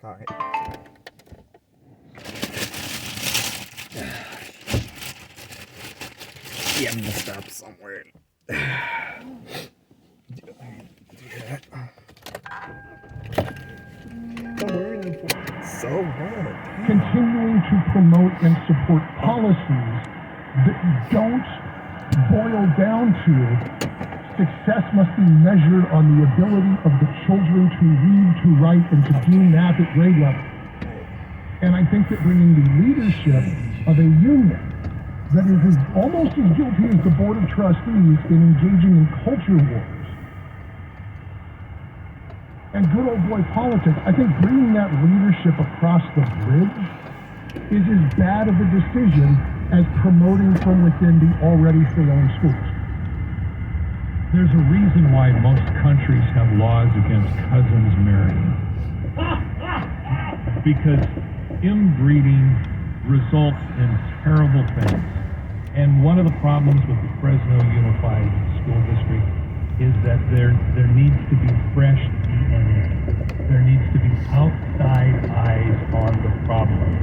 All right. Yeah, I'm gonna stop somewhere. Do that. Don't worry, it's so hard. Continuing to promote and support policies that don't boil down to success must be measured on the ability of the children to read, to write, and to do math at grade level. And I think that bringing the leadership of a union that is almost as guilty as the Board of Trustees in engaging in culture wars and good old boy politics, I think bringing that leadership across the bridge is as bad of a decision as promoting from within the already failing schools. There's a reason why most countries have laws against cousins marrying. Because inbreeding results in terrible things. And one of the problems with the Fresno Unified School District is that there needs to be fresh DNA. There needs to be outside eyes on the problem.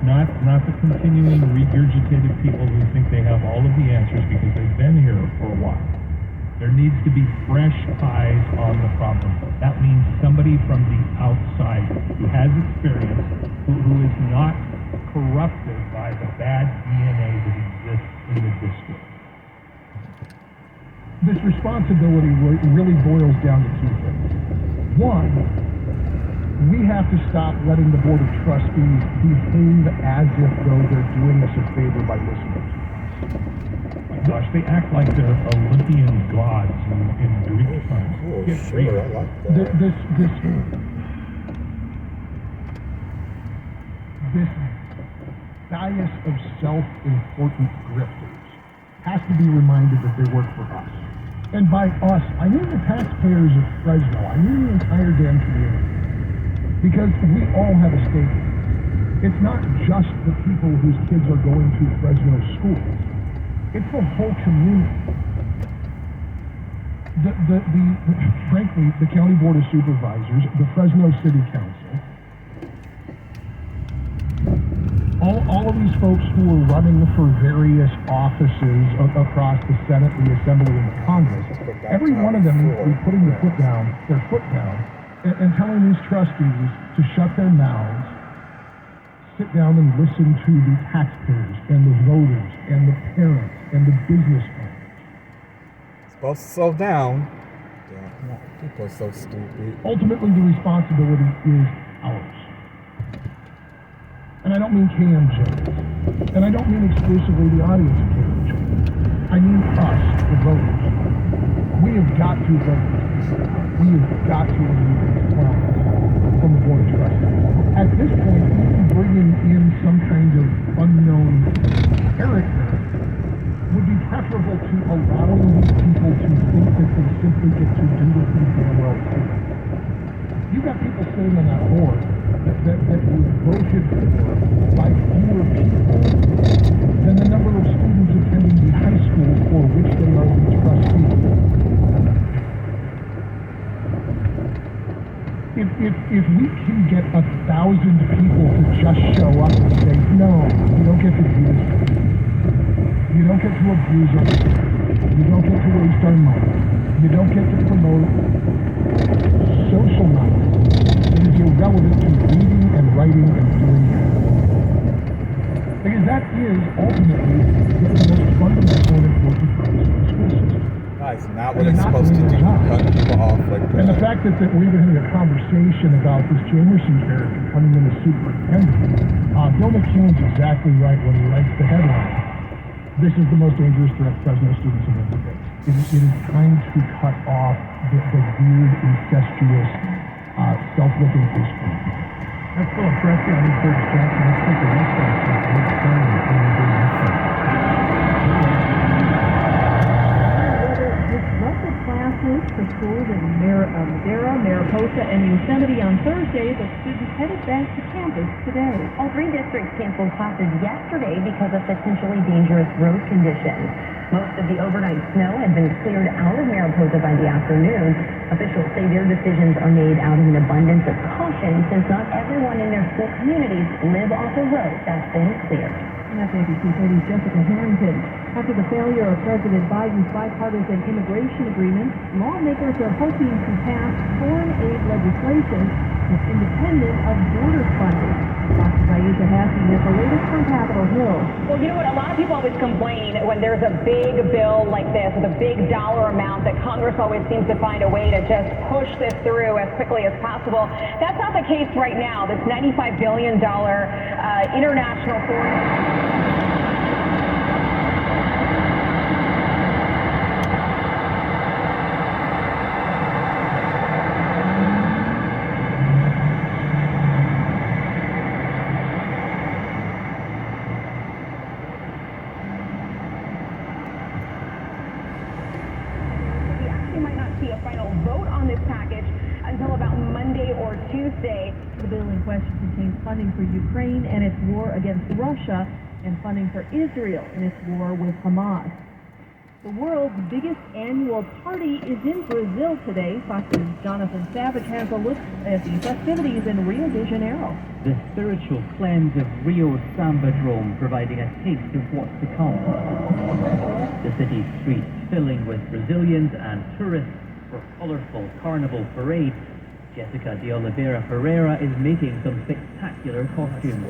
Not the continuing regurgitated people who think they have all of the answers because they've been here for a while. There needs to be fresh eyes on the problem. That means somebody from the outside who has experience, who is not corrupted by the bad DNA that exists in the district. This responsibility really boils down to two things. One, we have to stop letting the Board of Trustees behave as if though they're doing us a favor by listening to us. Gosh, they act like they're Olympian gods in Greek times. Oh, Get sure, real. I like that. This bias of self-important grifters has to be reminded that they work for us. And by us, I mean the taxpayers of Fresno. I mean the entire damn community. Because we all have a stake. It's not just the people whose kids are going to Fresno schools. It's the whole community. Frankly, the County Board of Supervisors, the Fresno City Council, all of these folks who are running for various offices across the Senate, the Assembly, and the Congress, every one of them needs to be putting their foot down, and telling these trustees to shut their mouths, sit down and listen to the taxpayers and the voters and the parents and the business owners. Supposed to slow down. Yeah, people are so stupid. Ultimately, the responsibility is ours. And I don't mean KMJs. And I don't mean exclusively the audience of KMJ. I mean us, the voters. We have got to vote. We have got to remove these clowns from the Board of Trustees. At this point, even bringing in some kind of unknown character would be preferable to allowing these people to think that they simply get to do what they damn well do. You've got people sitting on that board that were voted for by fewer people than the number of students attending the high school for which they are the trustees. If we can get 1,000 people to just show up and say, no, you don't get to do this. You don't get to abuse us. You don't get to waste our money. You don't get to promote social knowledge that is irrelevant to reading and writing and doing math. Because that is ultimately the most fundamental and important purpose of the school system. That's not what it's supposed to do. Cut people off like that. And the fact that we're even having a conversation about this Jamerson character coming in as superintendent, Bill McKeown's exactly right when he writes the headline. This is the most dangerous threat Fresno students have ever faced. It is time to cut off the weird, incestuous, self-looking fish food. That's Philip Preston. I'm Coach Jackson. Let's take a recess. Disruptive classes for schools in Madera, Mariposa, and Yosemite on Thursday, but students headed back to campus today. All three districts canceled classes yesterday because of potentially dangerous road conditions. Most of the overnight snow had been cleared out of Mariposa by the afternoon. Officials say their decisions are made out of an abundance of caution since not everyone in their school communities live off a road that's been cleared. And that's ABC 30's Jessica Harrington. After the failure of President Biden's bipartisan immigration agreement, lawmakers are hoping to pass foreign aid legislation that's independent of border funding. Fox's Aisha Hassan has the latest from Capitol Hill. Well, you know what? A lot of people always complain when there's a big bill like this with a big dollar amount that Congress always seems to find a way to just push this through as quickly as possible. That's not the case right now. This $95 billion international foreign... The bill in question contains funding for Ukraine and its war against Russia and funding for Israel in its war with Hamas. The world's biggest annual party is in Brazil today. Fox's Jonathan Savage has a look at the festivities in Rio de Janeiro. The spiritual cleanse of Rio's Sambadrome providing a taste of what's to come. The city's streets filling with Brazilians and tourists for colorful carnival parades. Jessica de Oliveira Ferreira is making some spectacular costumes.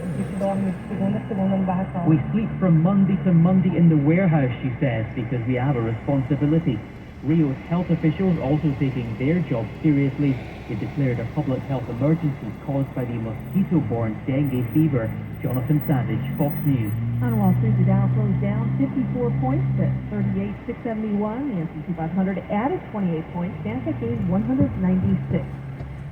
We sleep from Monday to Monday in the warehouse, she says, because we have a responsibility. Rio's health officials also taking their job seriously. They declared a public health emergency caused by the mosquito-borne dengue fever. Jonathan Savage, Fox News. On Wall Street, the Dow closed down 54 points at 38,671. The S&P 500 added 28 points. NASDAQ gained 196.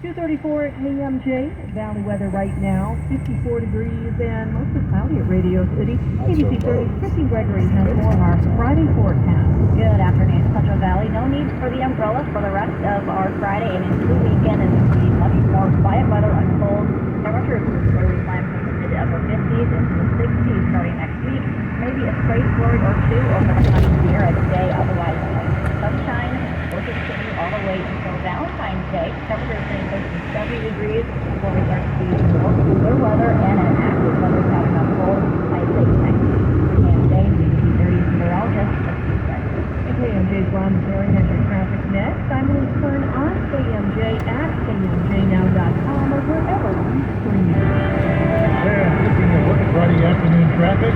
2:34 at KMJ. Valley weather right now, 54 degrees and mostly cloudy at Radio City. ABC 30's Kristen Gregory has more of our Friday forecast. Good afternoon, Central Valley. No need for the umbrella for the rest of our Friday and into the weekend as we see much more quiet weather unfold. Temperatures will slowly climb from the mid-upper 50s into the 60s starting next week. Maybe a stray flurry or two over the coming year a day. Otherwise, sunshine will continue all the way until Valentine's Day. Temperatures staying close to 70 degrees before we start to see more cooler weather and an active weather pattern unfold by late next week. KMJ, BBC 30's meteorologist, KMJ's Ron Perry has your traffic next. I'm Liz Kern on KMJ at KMJnow.com or wherever you stream. There, taking a look at Friday afternoon traffic.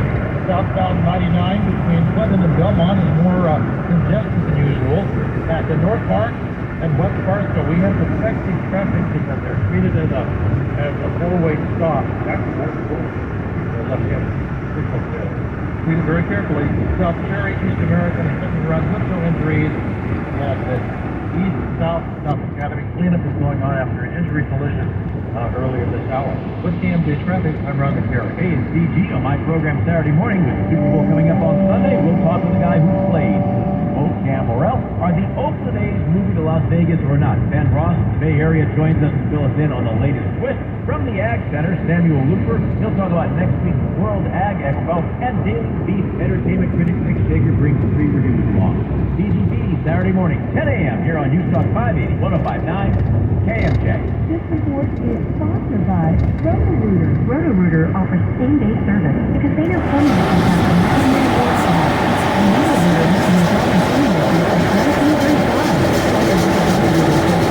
Southbound 99 between Clinton and Belmont is more congested than usual. At the North Park and West Barstow, we have defective traffic because they're treated as a four-way stop. That's cool. Left-hand signal there. Treat it very carefully. South Cherry, East American, and Clinton Run with no injuries. And the East-South South Academy cleanup is going on after an injury collision earlier this hour. With KMJ Traffic, I'm Ron McCarry. Hey, it's DG on my program Saturday morning with the Super Bowl coming up on Sunday. We'll talk to the guy who played. Cam Morrell. Are the Oakland A's moving to Las Vegas or not? Ben Ross, Bay Area, joins us to fill us in on the latest twist. From the Ag Center, Samuel Looper. He'll talk about next week's World Ag Expo. And Daily Beef entertainment critic Nick Sager brings 3 reviews along. DGB, Saturday morning, 10 a.m. here on News Talk 580, 105.9, KMJ. This report is sponsored by Roto-Rooter. Roto-Rooter offers same-day service because they know plumbing can happen now and then or tomorrow. And Roto-Rooter has been installing plumbing issues for 17 years.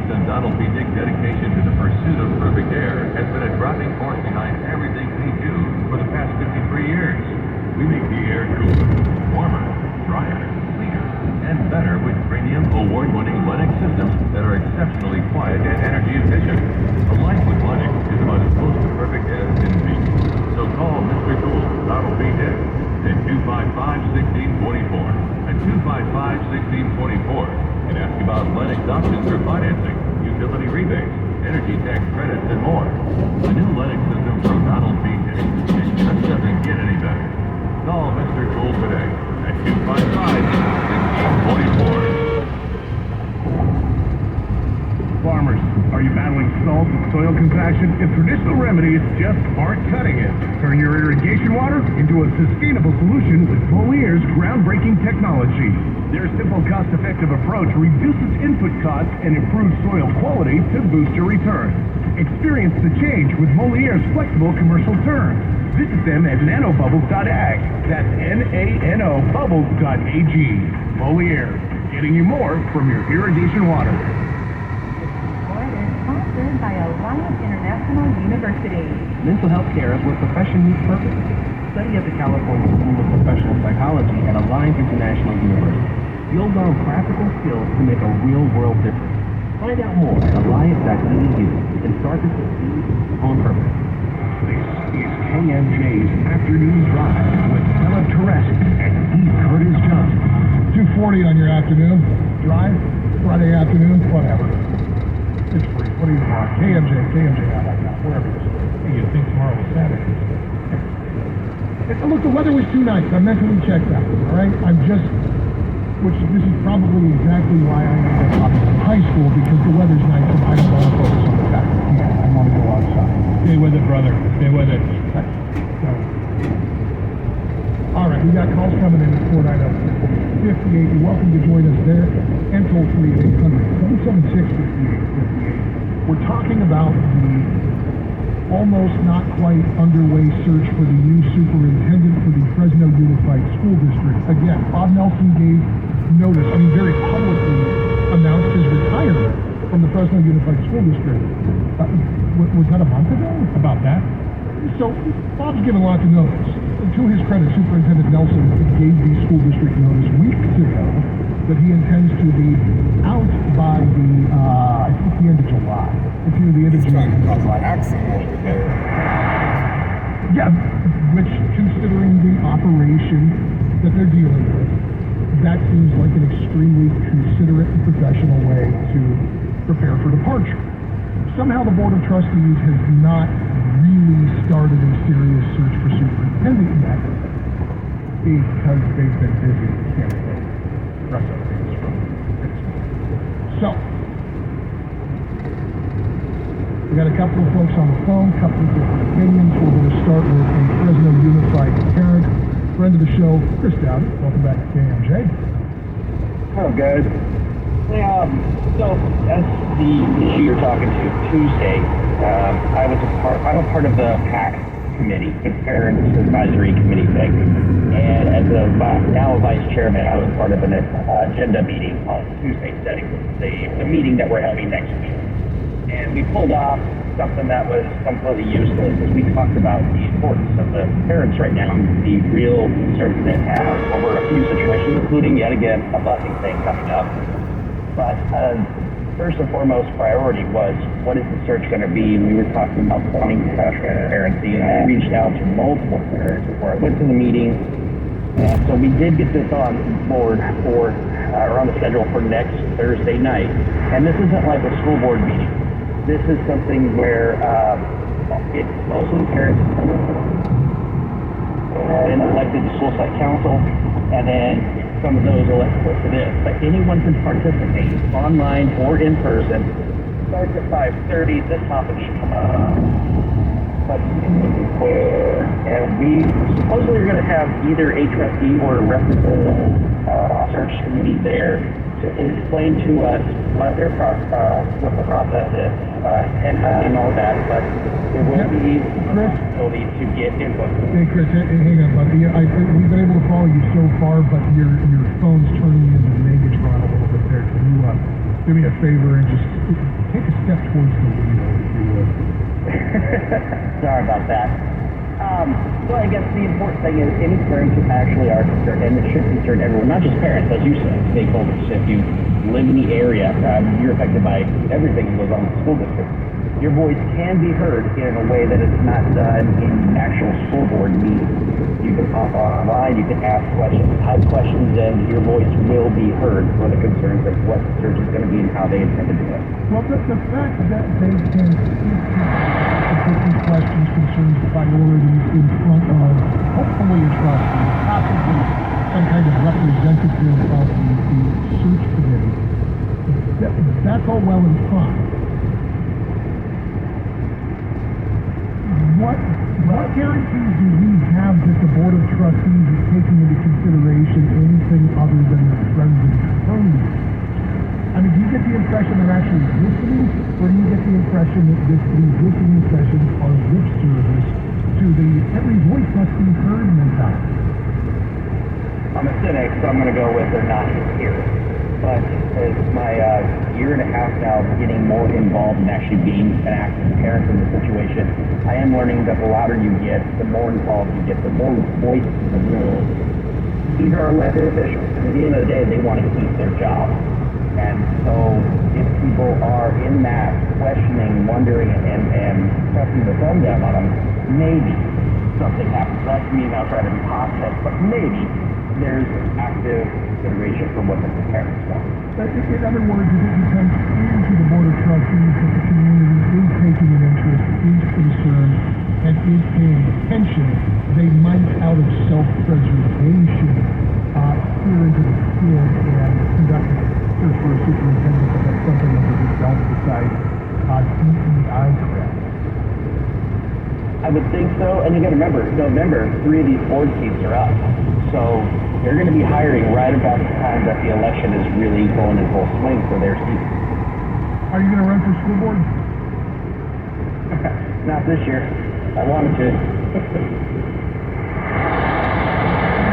Lennox and Donald P. Dick's dedication to the pursuit of perfect air has been a driving force behind everything we do for the past 53 years. We make the air cooler, warmer, drier, cleaner, and better with premium award-winning Lennox systems that are exceptionally quiet and energy efficient. A life with Lennox is about as close to perfect as can be. So call Mr. Cool, Donald P. Dick, at 255-1624. At 255-1624. And ask about Lennox options for financing, utility rebates, energy tax credits, and more. The new Lennox system from Donald P. Dick. It just doesn't get any better. Call Mr. Cool today at 255-1624. Farmers, are you battling salt and soil compaction? If traditional remedies just aren't cutting it, turn your irrigation water into a sustainable solution with Muir's groundbreaking technology. Their simple, cost-effective approach reduces input costs and improves soil quality to boost your returns. Experience the change with Muir's flexible commercial terms. Visit them at nanobubbles.ag. That's N-A-N-O bubbles.ag. Muir, getting you more from your irrigation water. Sponsored by Alliance International University. Mental health care is where profession meets purpose. Study at the California School of Professional Psychology and Alliance International University. You'll learn practical skills to make a real-world difference. Find out more at alliance.edu and start to succeed on purpose. This is KMJ's Afternoon Drive with Ella Teresi and E. Curtis Johnson. 2:40 on your afternoon drive, Friday afternoon, whatever. It's free. What do you want? KMJ.com, wherever it is. Hey, you'd think tomorrow was Saturday. Look, the weather was too nice. I mentally checked out, all right? This is probably exactly why I ended up in high school, because the weather's nice and I don't want to focus on the fact that I want to go outside. Stay with it, brother. Stay with it. All right, we got calls coming in at 490-58. You're welcome to join us there and toll free at 800-776-5858. We're talking about the almost not quite underway search for the new superintendent for the Fresno Unified School District. Again, Bob Nelson gave notice, very publicly announced his retirement from the Fresno Unified School District. Was that a month ago? About that? So, Bob's given lots of notice. To his credit, Superintendent Nelson gave the school district notice weeks ago that he intends to be out by I think the end of July. It's either the end of July. Trying to cause an accident over there. Yeah, which, considering the operation that they're dealing with, that seems like an extremely considerate and professional way to prepare for departure. Somehow the Board of Trustees has not really started a serious search for superintendent yet because they've been busy handling the rest of things from Pittsburg. So, we got a couple of folks on the phone, a couple of different opinions. We're going to start with a Fresno Unified parent, friend of the show, Chris Dowdy. Welcome back to KMJ. Hello, guys. So as the issue you're talking to Tuesday, I'm a part of the PAC committee, the Parents Advisory Committee thing, and as now a vice chairman, I was part of an agenda meeting on Tuesday, setting the meeting that we're having next week. And we pulled off something that was completely useless as we talked about the importance of the parents right now, the real concerns they have over a few situations, including yet again a busing thing coming up. But first and foremost priority was, what is the search going to be? And we were talking about pointing transparency, and I reached out to multiple parents before I went to the meeting. And so we did get this on board or on the schedule for next Thursday night. And this isn't like a school board meeting. This is something where it's mostly parents and elected to school site council, and then some of those elected to this. But anyone can participate, online or in person. Starts at 5:30. This topic should come up. But and we supposedly are going to have either a trustee or a representative search committee there to explain to us what the process is and all that. But there will be possibility to get input. Hey Chris, hang on, buddy. We've been able to follow you so far, but your phone's turning into the Vegas run a little bit there. Can you do me a favor and just towards the window, if you would. Sorry about that. So I guess the important thing is any parents who actually are concerned, and it should concern everyone, not just parents, as you said, stakeholders. If you live in the area, you're affected by everything that goes on in the school district. Your voice can be heard in a way that it's not done in actual school board meetings. You can hop online, you can ask questions, type questions, and your voice will be heard for the concerns of what the search is going to be and how they intend to do it. Well, the fact that they can put these questions, concerns, priorities in front of hopefully a trustee, possibly some kind of representative of the search committee, that's all well and fine. What guarantees do we have that the Board of Trustees is taking into consideration anything other than the president's term? I mean, do you get the impression they're actually listening, or do you get the impression that these listening sessions are lip service to the every voice must be heard mentality? I'm a cynic, so I'm going to go with they're not here. But as my year and a half now getting more involved in actually being an active parent in the situation, I am learning that the louder you get, the more involved you get, the more voice in the room. These are elected officials. At the end of the day, they want to keep their job. And so if people are in mass questioning, wondering, and pressing the thumb down on them, maybe something happens. That doesn't mean I'll try to be positive, but maybe there's active consideration for what the parents want. In other words, if it becomes clear to the Board of Trustees that the community is taking an interest, is concerned, and is paying attention, they might, out of self-preservation, clear into the field and conduct a search for a superintendent that has something under the belt besides DEI crap. I would think so, and you got to remember, November, 3 of these board seats are up. So they're going to be hiring right about the time that the election is really going in full swing for their seats. Are you going to run for school board? Not this year. I wanted to.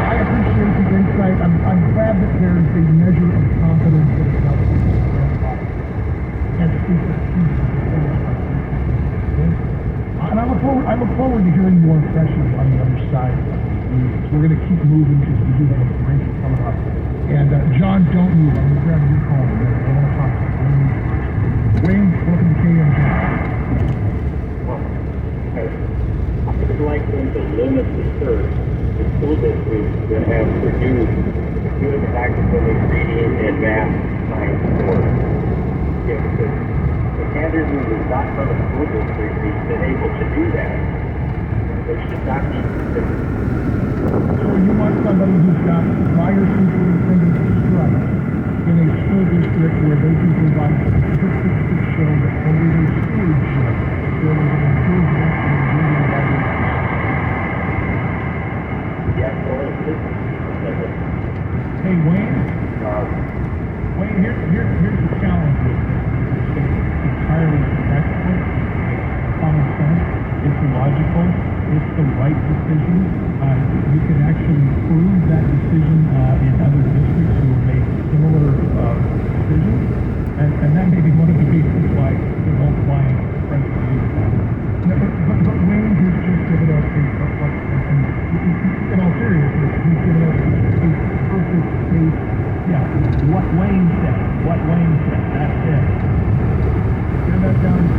I appreciate the insight. I'm glad that there's a measure of confidence that it's not and speak for and I look forward to hearing more impressions on the other side of these meetings. We're going to keep moving because we do have a break coming up. And John, don't move. I'm going to grab your phone. I want to talk to Wayne first. Wayne, welcome to KMJ. Well, I would like them to limit the search to school districts that have produced good practical ingredient and math science course. If the candidate is not from a school district who's been able to do that, they should not be considered. So you want somebody who's got prior superintendent strike in a school district where they can provide statistics that show that under their stewardship there was an improvement in the reading level. Yes, well, hey, Wayne, here's the challenge with this. It's entirely practical, it's common sense, it's logical, it's the right decision. You can actually prove that decision in other districts who have made similar decisions, and that may be one of the reasons why it won't fly in President Unified. But Wayne has just given us in all seriousness, he's given us a perfect case. Yeah, what Wayne said, that's it. Get that down to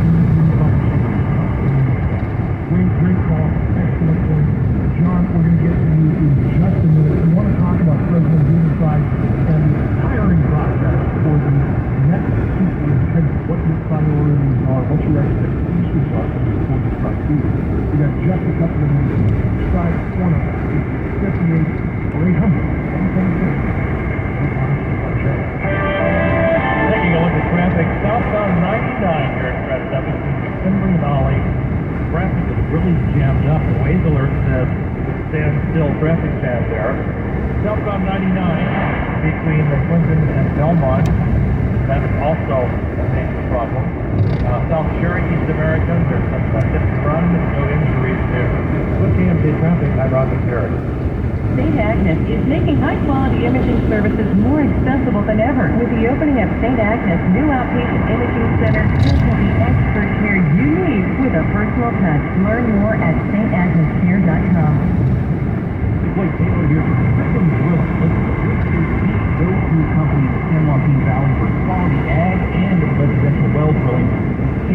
Wayne, great call, excellent point. John, we're going to get to you in just a minute. We want to talk about President Unified and the hiring process for the next superintendent. What your priorities are, what your expectations are from the Board of Trustees. We got just a couple of minutes. Try one of 58 or 800. Taking a look at traffic southbound 99 here at Credit up between McKinley and Ollie. Traffic is really jammed up. The Waze alert says stand still traffic jam there. Southbound 99 between the Clinton and Belmont. That is also a major problem. South Cherry, East American, there's some hit and run, no injuries there. With KMJ traffic, I'm Roger Terry. St. Agnes is making high-quality imaging services more accessible than ever. With the opening of St. Agnes' new outpatient imaging center, care can be personal touch. Learn more at stagnespier.com. Deploy